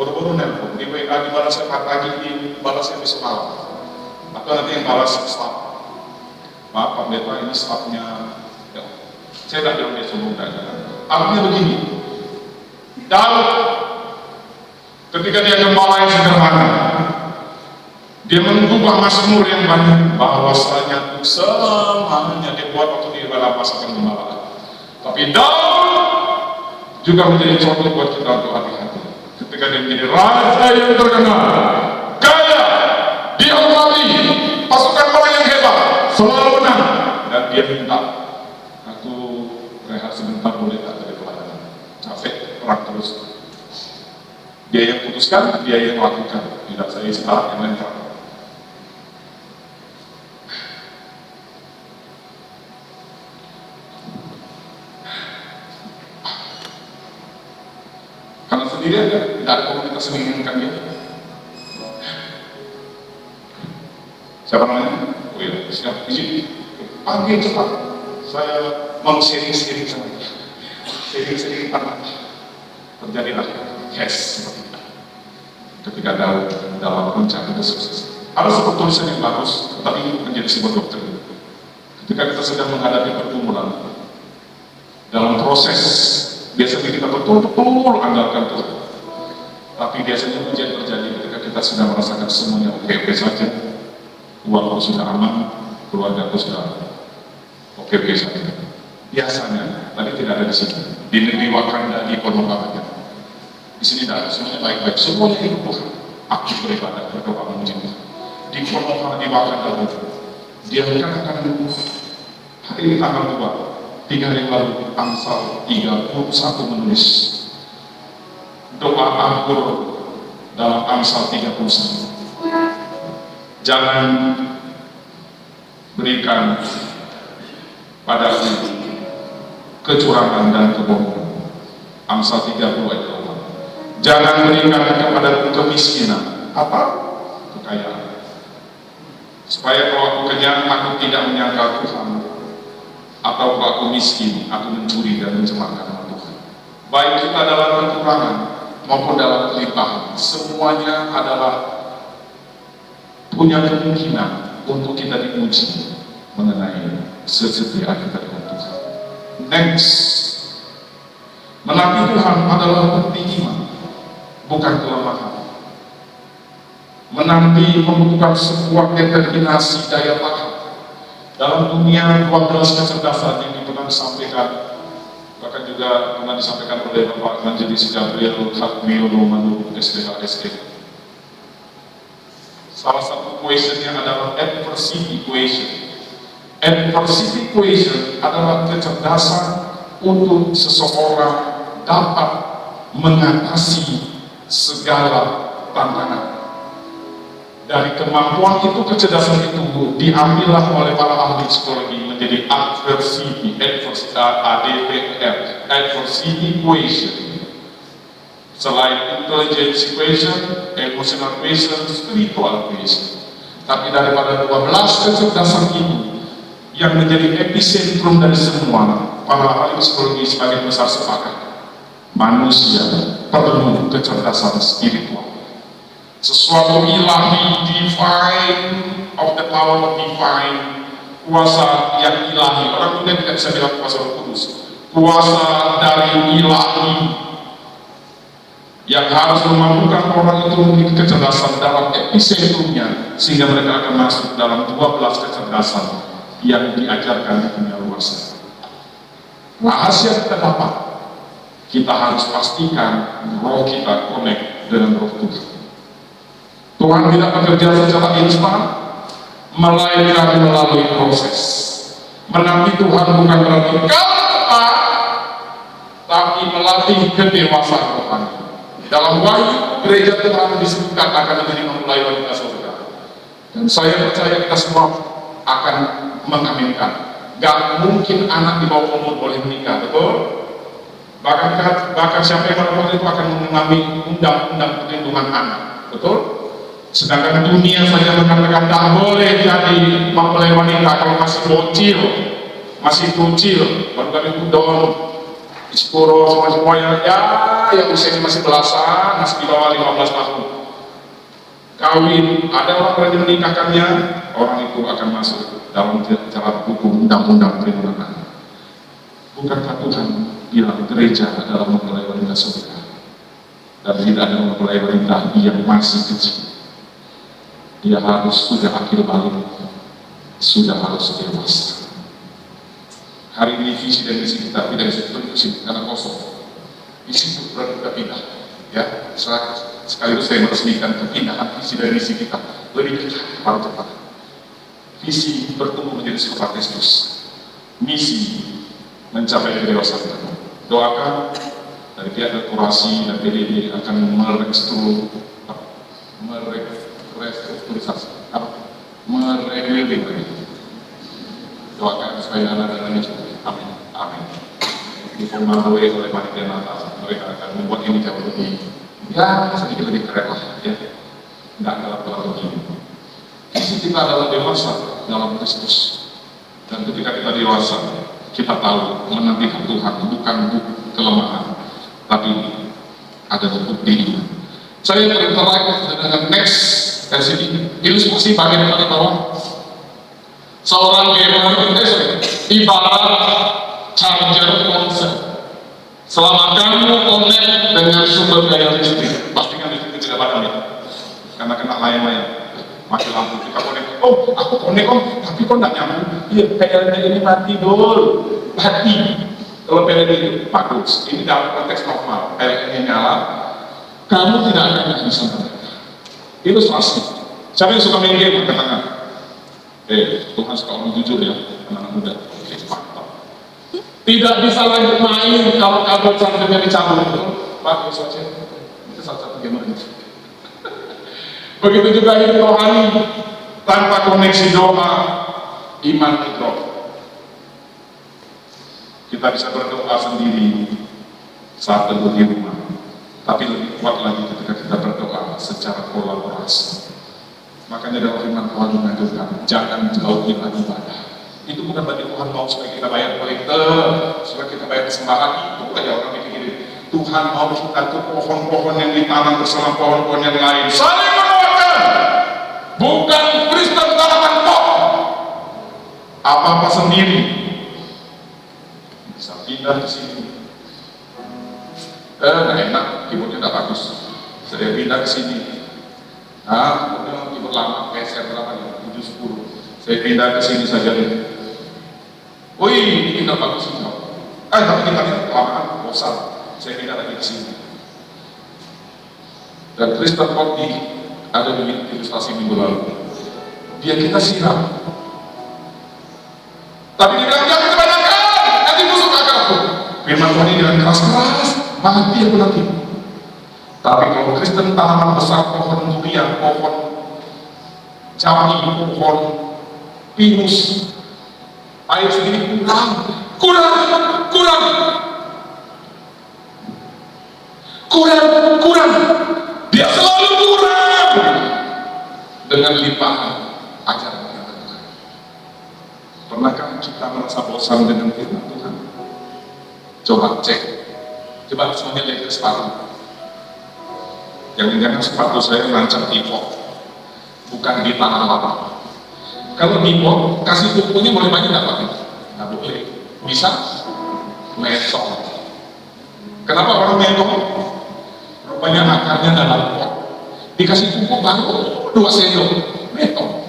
A: Baru-baru nelpon di WA, dibalasnya pagi, dibalasnya besok malam. Atau nanti yang balas staff. Maaf Pak Beta, ini staffnya. Saya tidak jauh dia sebelum dagang. Artinya begini, Daud ketika dia gembala yang sederhana, dia mengubah mazmur yang banyak, bahwasanya semuanya dia buat waktu di dalam masakan gembala. Tapi Daud juga menjadi contoh buat kita untuk hati-hati. Ketika dia menjadi raja yang terkenal, kaya, dihormati, pasukan orang yang hebat, selalu menang, dan dia minta, rehat sebentar boleh tak dari pelayanan, capek perang terus. Dia yang putuskan, dia yang lakukan, tidak saya istirahat yang lain. Karena sendirian kan tidak ada komunitas yang menginginkan dia. Siapa namanya? Oh iya, siap, izin panggil cepat, saya mau sharing-sharing sama dia. Sharing-sharing tanah. Terjadilah case seperti itu. Ketika dalam puncak kesuksesan. Harus sebuah tulisan yang bagus, tetapi ini menjadi sebuah doktrin. Ketika kita sedang menghadapi pergumulan, dalam proses, biasanya kita betul-betul andalkan Tuhan. Tapi biasanya ujian terjadi ketika kita sudah merasakan semuanya oke-oke saja. Uangku sudah aman, keluargaku sudah aman. Oke saja. Biasanya, tadi tidak ada di sini. Di negeri Wakanda, di Konoha saja. Di sini tidak ada, semuanya baik-baik. Semuanya hidup Tuhan. Aktif beribadah, berdoa memuji Tuhan. Di Konoha, di Wakanda saja. Dia katakan dulu, hari ini tanggal 2, 3 hari lalu, Amsal 31 menulis doa akur dalam Amsal 31. Jangan berikan padaku kecurangan dan kebohongan. Amsal 30 ayat 2. Jangan berikan kepadaku kemiskinan. Apa? Kekayaan. Supaya kalau aku kenyang, aku tidak menyangka Tuhan. Atau kalau aku miskin, aku mencuri dan mencemarkan nama Tuhan. Baik kita dalam kekurangan maupun dalam kelimpahan, semuanya adalah punya kemungkinan untuk kita diuji mengenai kesetiaan kita dengan Tuhan. Next, menanti Tuhan adalah bukti iman, bukan kelemahan. Menanti membutuhkan sebuah determinasi daya tahan. Dalam dunia 12 kecerdasan yang pernah disampaikan, bahkan juga pernah disampaikan oleh Bapak Majelis Gabriel Hatmiono Manu SDHSD. Salah satu equation-nya adalah adversity equation. Adversity equation adalah kecerdasan untuk seseorang dapat mengatasi segala tantangan. Dari kemampuan itu, kecerdasan itu diambillah oleh para ahli psikologi menjadi adversity equation. Selain intelligence equation, emotional equation, spiritual equation. Tapi daripada 12 kecerdasan itu yang menjadi epicentrum dari semua, para ahli psikologi sebagian besar sepakat, manusia perlu kecerdasan spiritual. Sesuatu ilahi, divine, of the power of divine, kuasa yang ilahi. Orang muda tidak bisa bilang kuasa Roh Kudus, kuasa dari ilahi yang harus memampukan orang itu memiliki kecerdasan dalam epicentrumnya, sehingga mereka akan masuk dalam 12 kecerdasan yang diajarkan di dunia luar sana. Rahasia kita dapat, kita harus pastikan roh kita connect dengan Roh Tuhan. Tuhan tidak bekerja secara instan, melainkan melalui proses. Menanti Tuhan bukan berarti kata, tapi melatih kedewasaan rohani. Dalam Wahyu, gereja Tuhan disebutkan akan menjadi memulai wanita surga. Dan saya percaya kita semua akan mengaminkan. Gak mungkin anak di bawah umur boleh menikah, betul? Bahkan siapa yang melakukan itu akan mengalami undang-undang perlindungan anak, betul? Sedangkan dunia saja mengatakan tak boleh jadi mempelai wanita kalau masih bocil, masih kucil, baru kami kudon, ispuro, semuanya yang usianya masih belasan, masih di bawah 15 tahun. Kawin, ada orang yang menikahkannya, orang itu akan masuk dalam cara hukum undang-undang perlindungan anak. Bukankah Tuhan bilang gereja adalah mempelai wanita surga, dan tidak ada mempelai wanita yang masih kecil? Dia harus sudah akhir balik, sudah harus dewasa. Hari ini visi dan misi kita tidak bisa diterusin karena kosong. Visi itu berarti kita pindah, ya. Sekaligus saya meresmikan kepindahan visi dan misi kita lebih dekat pada tempat. Visi bertumbuh menjadi serupa Kristus. Misi mencapai kedewasaan. Doakan dari pihak dekorasi dan PDD akan merestrukturisasi, merebuilding lagi. Doakan supaya anak-anak ini cepat. Amin. Amin. Diformalkan oleh panitia Natal, mereka akan membuat ini jauh lebih, ya sedikit lebih keren lah, ya. Nggak galak-galak begini. Visi kita adalah dewasa dalam Kristus. Dan ketika kita dewasa, kita tahu menantikan Tuhan bukan kelemahan, tapi adalah bukti iman. Saya terinterak dengan next versi ilustrasi bagian paling bawah. Seorang gamer ibarat charger ponsel. Selama kamu connect dengan sumber daya listrik, pastikan listrik tidak padam ya, karena kena layang-layang. mati lampu, kita konek, oh aku konek om, tapi kok nggak nyambung? Iya, PLN ini mati dul, mati. Kalau PLN itu bagus, ini dalam konteks normal, PLN ini nyala, kamu tidak akan bisa mereka. Itu pasti. Siapa yang suka main game? Angkat tangan. Tuhan suka orang jujur ya, anak muda. Oke, mantap. Tidak bisa lanjut main kalau kabel chargernya dicabut. Pak, besok aja. Itu salah satu game. Begitu juga hidup rohani, tanpa koneksi doa, iman drop. Kita bisa berdoa sendiri saat teduh di rumah, tapi lebih kuat lagi ketika kita berdoa secara kolaborasi. Makanya dalam firman Tuhan mengajarkan, jangan jauhi lagi ibadah. Itu bukan bagi Tuhan mau supaya kita bayar kolektor, supaya kita bayar persembahan, itu aja orang mikir. Tuhan mau kita tuh pohon-pohon yang ditanam bersama pohon-pohon yang lain saling menguatkan, bukan Kristen tanaman pot apa-apa sendiri. Bisa pindah ke sini, nggak enak, keyboardnya nggak bagus, saya pindah ke sini. Nah, keyboard lama, geser berapa ya, 7-10, saya pindah ke sini saja deh. Wih, ini nggak bagus sih, tapi kita lihat kelamaan, bosan. Saya pindah lagi ke sini. Dan Kristen Kopi ada di ilustrasi minggu lalu. Biar kita siram. Tapi dia bilang, jangan kebanyakan, nanti musuh kakakku. Firman Tuhan ini dengan keras-keras, mati aku nanti. Tapi kalau Kristen tanaman besar, pohon durian, pohon jambu, pohon pinus, air sedikit kurang, dia selalu kurang dengan limpahan ajaran Tuhan. Pernahkah kita merasa bosan dengan firman Tuhan? Coba cek, coba semuanya lihat ke sepatu. Jangan-jangan sepatu saya rancang tipok, bukan di tanah lapang. Kalau tipok, kasih kukunya boleh banyak nggak Pak? Nggak boleh. Bisa metong. Kenapa orang metong? Rupanya akarnya dalam pot. Dikasih pupuk baru 2 sendok metong.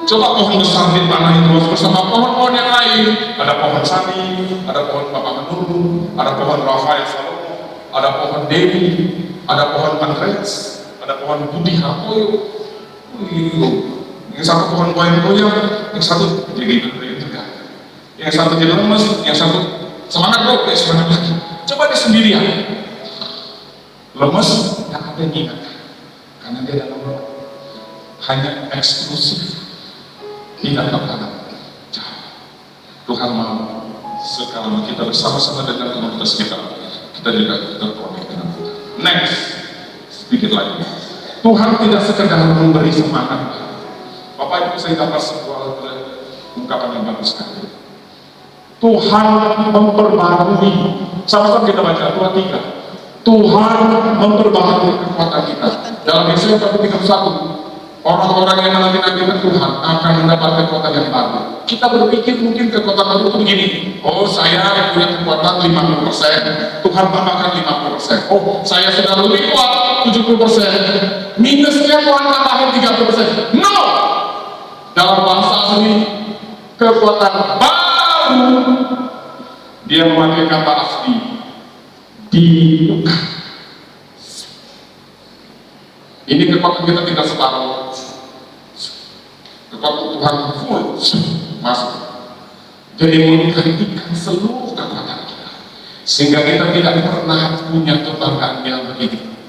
A: Coba pohon besar di tanah itu bersama pohon-pohon yang lain. Ada pohon sani, ada pohon Bapak Menuru, ada pohon Rafael Salomo, ada pohon Dewi, ada pohon Andreas, ada pohon Budi Hartoyo. Yang satu pohon goyang-goyang, yang satu jadi juga. Yang satu jadi lemes, yang satu semangat bro, semangat lagi. Coba dia sendirian. Lemes, nggak ada yang ingat, karena dia dalam roh, hanya eksklusif, tidak terhadap jauh. Tuhan mau sekarang kita bersama-sama dengan komunitas kita juga terkonek dengan Tuhan. Next, sedikit lagi, Tuhan tidak sekedar memberi semangat. Bapak Ibu, saya dapat sebuah ungkapan yang bagus sekali. Tuhan memperbarui, sama-sama kita baca 2-3. Tuhan memperbaharui kekuatan kita. Dalam Yesaya 31, orang-orang yang menanti-nantikan Tuhan akan mendapat kekuatan yang baru. Kita berpikir mungkin kekuatan itu begini, oh saya punya kekuatan 50%, Tuhan tambahkan 50%. Oh saya sudah lebih kuat 70%, minusnya Tuhan tambahin 30%. No! Dalam bahasa asli, kekuatan baru, dia memakai kata asli, dibuka. Ini kekuatan kita tidak separuh. Kekuatan Tuhan full masuk. Jadi menghentikan seluruh kekuatan kita, sehingga kita tidak pernah punya kebanggaan yang begini.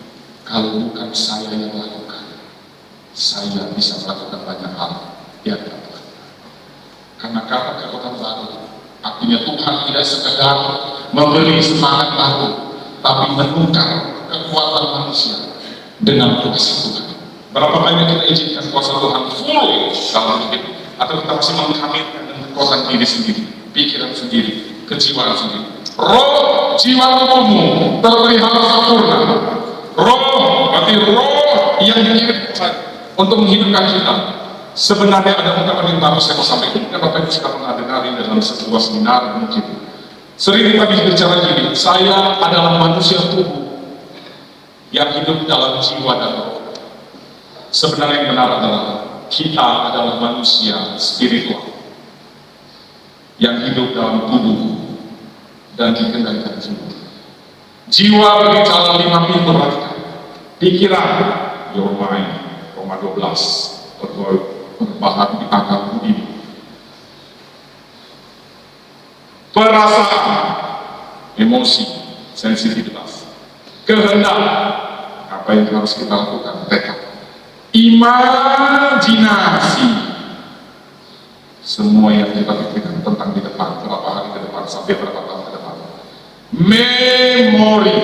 A: Kalau bukan saya yang lakukan, saya bisa melakukan banyak hal yang Tuhan. Karena kata kekuatan baru, artinya Tuhan tidak sekedar memberi semangat baru, tapi menukar kekuatan manusia dengan kuasa Tuhan. Berapa banyak kita izinkan kuasa Tuhan full dalam hidup, atau kita masih menghamirkan dengan kekuatan diri sendiri, pikiran sendiri, kejiwaan sendiri. Roh, jiwa tubuhmu terlihat sempurna. Roh, berarti roh yang dikirim Tuhan untuk menghidupkan kita. Sebenarnya ada ungkapan yang bagus saya mau sampaikan, dan Bapak Ibu sudah pernah dengar dalam sebuah seminar mungkin. Sering kita bicara gini, saya adalah manusia tubuh yang hidup dalam jiwa dan roh. Sebenarnya yang benar adalah kita adalah manusia spiritual yang hidup dalam tubuh dan dikendalikan jiwa. Jiwa berbicara 5 pintu perhatikan. Pikiran, your mind, Roma 12, berbahan di akal budi. Perasaan, emosi, sensitivitas. Kehendak, apa yang harus kita lakukan, tekad. Imajinasi, semua yang kita pikirkan tentang di depan, berapa hari ke depan, sampai berapa tahun ke depan. Memori,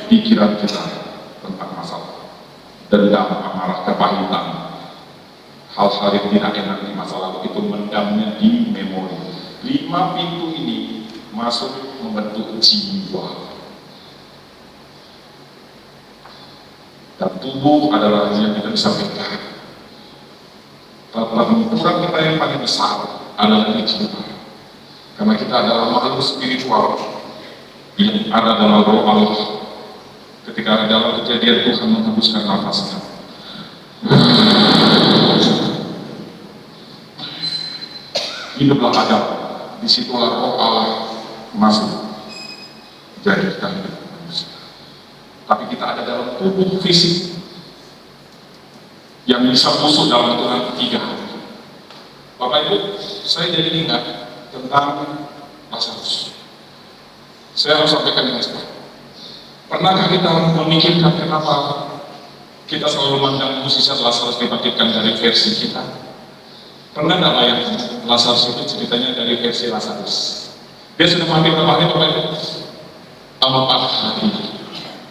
A: pikiran kita tentang masalah, dendam, amarah, kepahitan, hal-hal yang tidak enak di masa lalu itu mendamnya di memori. 5 pintu ini masuk membentuk jiwa. Dan tubuh adalah yang kita bisa pegang. Pertempuran kita yang paling besar adalah di jiwa. Karena kita adalah makhluk spiritual yang ada dalam roh Allah. Ketika dalam kejadian Tuhan menghembuskan nafasnya, hiduplah Adam. Disitulah roh Allah masuk. Jadi kita hidup manusia. Tapi kita ada dalam tubuh fisik yang bisa busuk dalam hitungan 3 hari. Bapak Ibu, saya jadi ingat tentang Lazarus. Saya harus sampaikan ini sekarang. Pernahkah kita memikirkan kenapa kita selalu memandang musisi Lazarus dibangkitkan dari versi kita? Pernah nggak bayangkan Lazarus itu ceritanya dari versi Lazarus? Dia sudah mati berapa hari Bapak Ibu? 4 hari.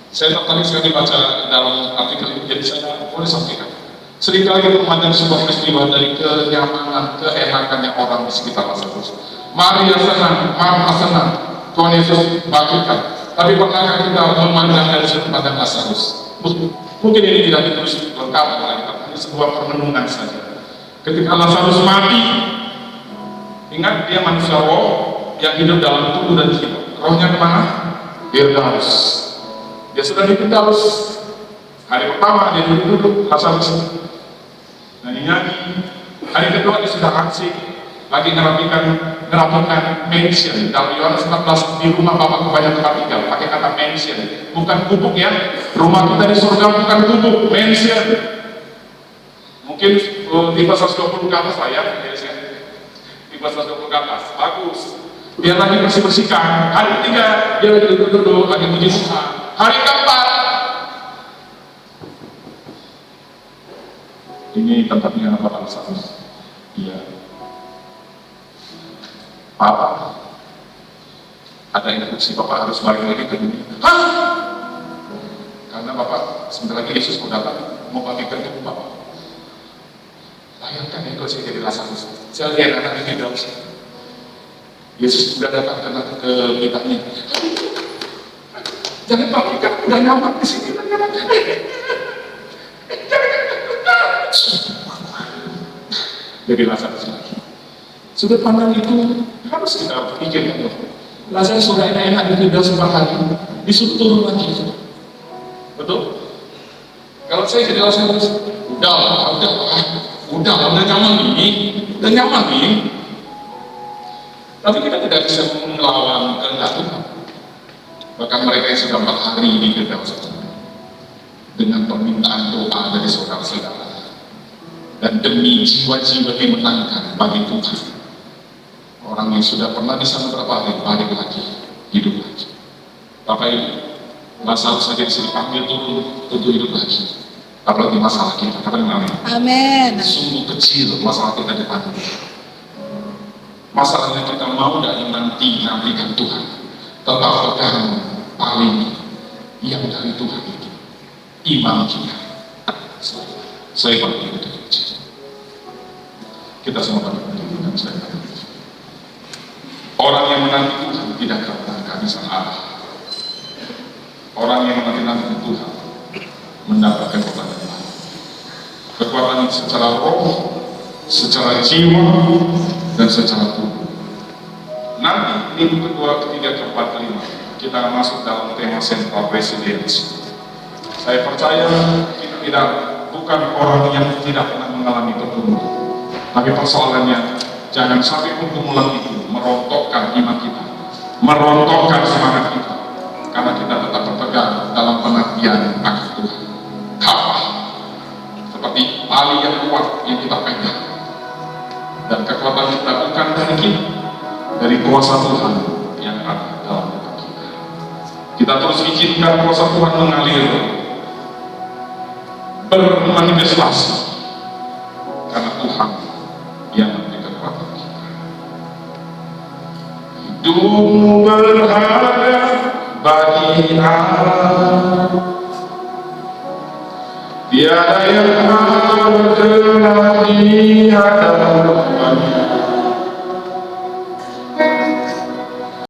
A: Saya tertarik sekali baca dalam artikel ini, jadi saya boleh sampaikan. Seringkali kita memandang sebuah peristiwa dari kenyamanan, keenakannya orang di sekitar Lazarus. Maria senang, Martha senang, Tuhan Yesus bangkitkan. Tapi pernahkah kita memandang dari sudut pandang Lazarus? Mungkin ini tidak ditulis lengkap, hanya sebuah permenungan saja. Ketika Lazarus mati, ingat dia manusia roh yang hidup dalam tubuh dan jiwa. Rohnya kemana? Firdaus. Dia sudah di Firdaus. Hari pertama dia duduk Lazarus nyanyi. Hari kedua dia sudah asik, lagi ngerapikan mansion. Dalam Yohanes 14 di rumah Bapak banyak tempat tinggal. Pakai kata mansion, bukan gubuk ya. Rumah kita di surga bukan gubuk, mansion. Mungkin di pasal 20 ke atas lah ya, di pasal 20 ke atas, bagus. Dia lagi bersih-bersihkan. Hari ketiga dia lagi duduk-duduk, lagi puji Tuhan. Hari keempat, ini tempatnya apa Lazarus? Iya. Papa, ada instruksi Bapak harus balik lagi ke dunia. Hah? Karena Bapak sebentar lagi Yesus mau datang, mau bangkitkan tubuh Bapak. Bayangkan ya kalau saya jadi Lazarus, saya lihat anak ini dalam sini. Yesus sudah datang ke kitanya. Jangan bangkitkan, udah nyaman di sini. Jadi Lazarus lagi. Sudut pandang itu harus kita pikirkan. Lazarus sudah enak-enak di Firdaus 4 hari, disuruh turun lagi. Betul? Kalau saya jadi Lazarus, udah nyaman nih. Tapi kita tidak bisa melawan kehendak Tuhan. Bahkan mereka yang sudah 4 hari di Firdaus dengan permintaan doa dari saudara-saudara dan demi jiwa-jiwa dimenangkan bagi Tuhan. Orang yang sudah pernah di sana berapa hari, balik lagi, hidup lagi. Bapak Ibu, Lazarus saja disini panggil turun untuk hidup lagi. Apalagi masalah kita, katakan amin.
B: Amin.
A: Sungguh kecil masalah kita dipanggil. Masalahnya kita mau dan nantikan Tuhan. Tetap pegang paling yang dari Tuhan itu. Iman kita. Saya bagi itu kecil. Kita semua berdiri dan saya bagi. Orang yang menanti Tuhan tidak akan kehabisan arah. Orang yang menanti Tuhan mendapatkan kekuatan baru. Kekuatan secara roh, secara jiwa, dan secara tubuh. Nanti minggu kedua, ketiga, keempat, kelima kita masuk dalam tema Central Resilience. Saya percaya kita bukan orang yang tidak pernah mengalami pergumulan. Tapi persoalannya, jangan sampai pergumulan itu merontokkan iman kita, merontokkan semangat kita, karena kita tetap berpegang dalam penantian akan Tuhan. Kafah seperti tali yang kuat yang kita pegang, dan kekuatan kita bukan dari kita, dari kuasa Tuhan yang ada dalam hidup kita. Kita terus izinkan kuasa Tuhan mengalir, bermanifestasi, karena Tuhan yang memberi kekuatan kita. Hidupmu berharga bagi Allah, tiada yang berkenan di hadapannya.